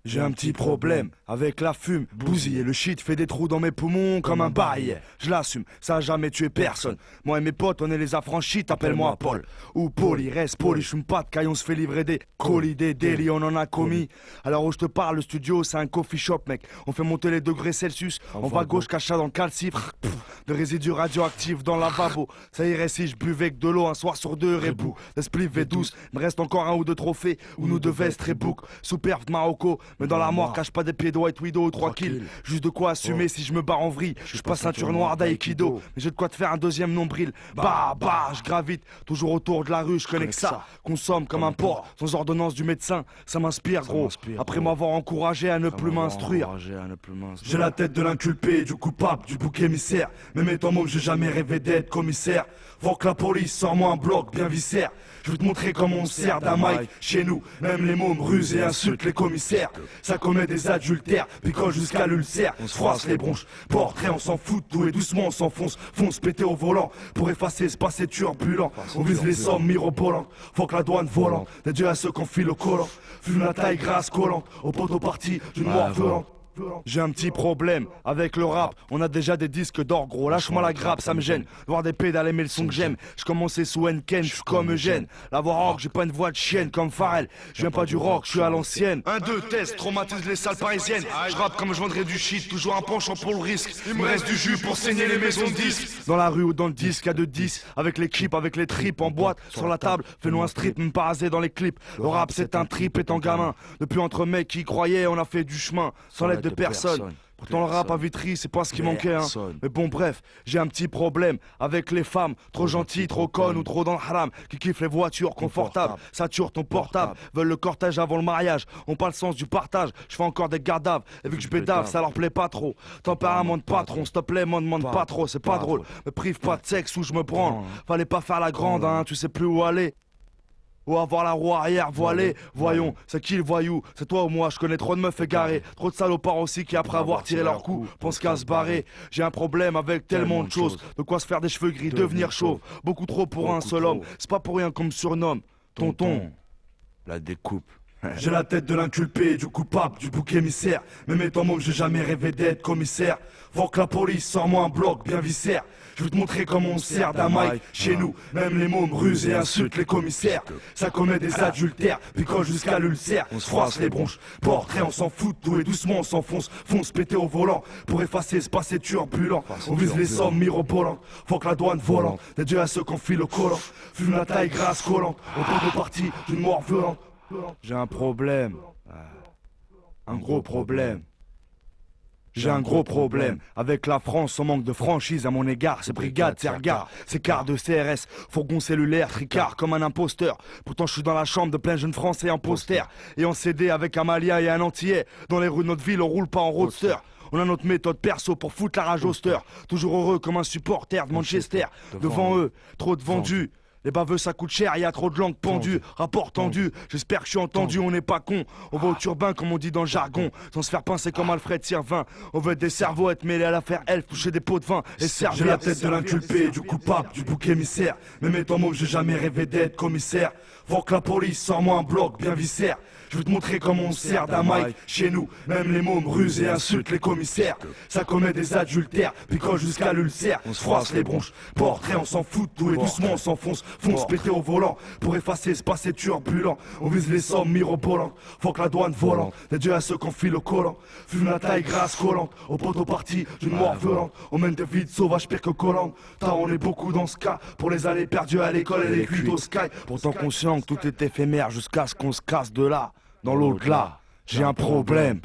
J'ai un petit problème avec la fume, bousillé. Le shit fait des trous dans mes poumons comme un bail. Je l'assume, ça a jamais tué personne. Moi et mes potes, on est les affranchis, t'appelle-moi Paul. Ou Poli, reste poli, j'fume pas de caille, on se fait livrer des colis, des délits, on en a commis. Alors où je te parle, le studio c'est un coffee shop, mec. On fait monter les degrés Celsius, on va gauche, cacha dans le calcifre. De résidus radioactifs dans le lavabo. Ça irait si je buvais que de l'eau un soir sur deux, rebou. L'esprit V12, me reste encore un ou deux trophées. Ou nous deux vestes, rebook, superbe Marocco. Mais dans l'armoire, cache pas des pieds de White Widow ou 3 kills. Juste de quoi assumer si je me barre en vrille. Je passe ceinture noire d'aïkido. Mais j'ai de quoi te faire un deuxième nombril. Bah, je gravite, toujours autour de la rue, je connais que ça. Consomme comme un porc, sans ordonnance du médecin. Ça m'inspire, gros. Après m'avoir encouragé à ne plus m'instruire. J'ai la tête de l'inculpé, du coupable, du bouc émissaire. Même étant môme, j'ai jamais rêvé d'être commissaire. Faut que la police sort-moi un bloc bien viscère. Je vais te montrer comment on sert d'un mic chez nous. Même les mômes rusent et insultent les commissaires. Ça commet des adultères, picole jusqu'à l'ulcère. On se froisse les bronches, portrait on s'en fout. Tout et doucement on s'enfonce, fonce péter au volant. Pour effacer ce passé turbulent. On vise les sommes mirobolantes. Faut que la douane volante. Dédié à ceux qu'on file au collant. Fume la taille grasse collante. Au poteau parti d'une mort violente. J'ai un petit problème avec le rap. On a déjà des disques d'or, gros. Lâche-moi la grappe, ça me gêne. Voir des pédales aimer le son que j'aime. Je commençais sous Henken, je suis comme Eugène. La voix rock, j'ai pas une voix de chienne comme Pharrell. Je viens pas du rock, je suis à l'ancienne. Un, deux, test, traumatise les salles parisiennes. Je rappe comme je vendrais du shit, toujours un penchant pour le risque. Il me reste du jus pour saigner les maisons de disques. Dans la rue ou dans le disque, y'a de 10. Avec l'équipe, avec les tripes en boîte. Sur la table, fais-nous un strip, me paraser dans les clips. Le rap c'est un trip étant gamin. Depuis entre mecs qui y croyaient, on a fait du chemin. Sans l'aide de personne. Pourtant le rap à Vitry c'est pas ce qui manquait hein. Mais bon bref, j'ai un petit problème avec les femmes trop gentilles, trop connes ou trop dans le haram. Qui kiffent les voitures confortables, saturent ton portable. Veulent le cortège avant le mariage, ont pas le sens du partage. Je fais encore des gardaves, et vu que je bédave ça leur plaît pas trop. Tempérament de patron, s'il te plaît m'en demande pas trop. C'est pas drôle, me prive pas de sexe où je me branle. Fallait pas faire la grande hein, tu sais plus où aller. Ou avoir la roue arrière voilée. Voyons, c'est qui le voyou? C'est toi ou moi? Je connais trop de meufs égarées. Trop de salopards aussi qui après avoir tiré leur coup pensent qu'à se barrer. J'ai un problème avec tellement de choses. De quoi se faire des cheveux gris, devenir chauve. Beaucoup trop pour un seul homme. C'est pas pour rien qu'on me surnomme Tonton. La découpe. J'ai la tête de l'inculpé, du coupable, du bouc émissaire. Même étant môme, j'ai jamais rêvé d'être commissaire. Faut que la police sort-moi un bloc bien viscère. Je vais te montrer comment on sert d'un mic chez nous. Même les mômes rusent et insultent les commissaires. Ça commet des adultères, picole jusqu'à l'ulcère. On se froisse les bronches, portrait on s'en fout. Tout et doucement on s'enfonce, fonce péter au volant. Pour effacer ce passé turbulent. On vise les sommes mirobolantes. Faut que la douane volante. Dédié à ceux qu'on file au collant. Fume la taille grasse collante. Au bout de partie d'une mort violente. J'ai un problème. Un gros problème. J'ai un gros problème avec la France, on manque de franchise à mon égard. C'est brigade, c'est regard, c'est quart de CRS, fourgon cellulaire, tricard comme un imposteur. Pourtant je suis dans la chambre de plein jeunes français en poster et en CD avec un Malien et un Antillais. Dans les rues de notre ville on roule pas en roadster. On a notre méthode perso pour foutre la rage au stir. Toujours heureux comme un supporter de Manchester. Devant eux, trop de vendus. Les baveux ça coûte cher, y a trop de langues pendues. Rapport tendu, j'espère que je suis entendu, on n'est pas con. On va au turbin comme on dit dans le jargon. Sans se faire pincer comme Alfred Sirvin. On veut être des cerveaux, être mêlés à l'affaire elfe, toucher des pots de vin et servir. J'ai la tête de l'inculpé, du coupable, du bouc émissaire. Même étant môme, j'ai jamais rêvé d'être commissaire. Faut que la police sort-moi un bloc bien viscère. Je vais te montrer comment on sert d'un mic chez nous. Même les mômes rusent et insultent les commissaires. Ça commet des adultères, picole jusqu'à l'ulcère. On se froisse les bronches, portrait on s'en fout. Tout et doucement on s'enfonce, fonce péter au volant. Pour effacer ce passé turbulent. On vise les sommes mirobolantes. Faut que la douane volante. Dédié à ceux qu'on file au collant. Fume la taille grasse collante. Au poteau parti d'une mort violente. On mène des vies sauvages pire que collantes. On est beaucoup dans ce cas. Pour les années perdues à l'école et les cuites au sky. Pourtant conscient que tout est éphémère jusqu'à ce qu'on se casse de là. Dans l'au-delà, j'ai un problème.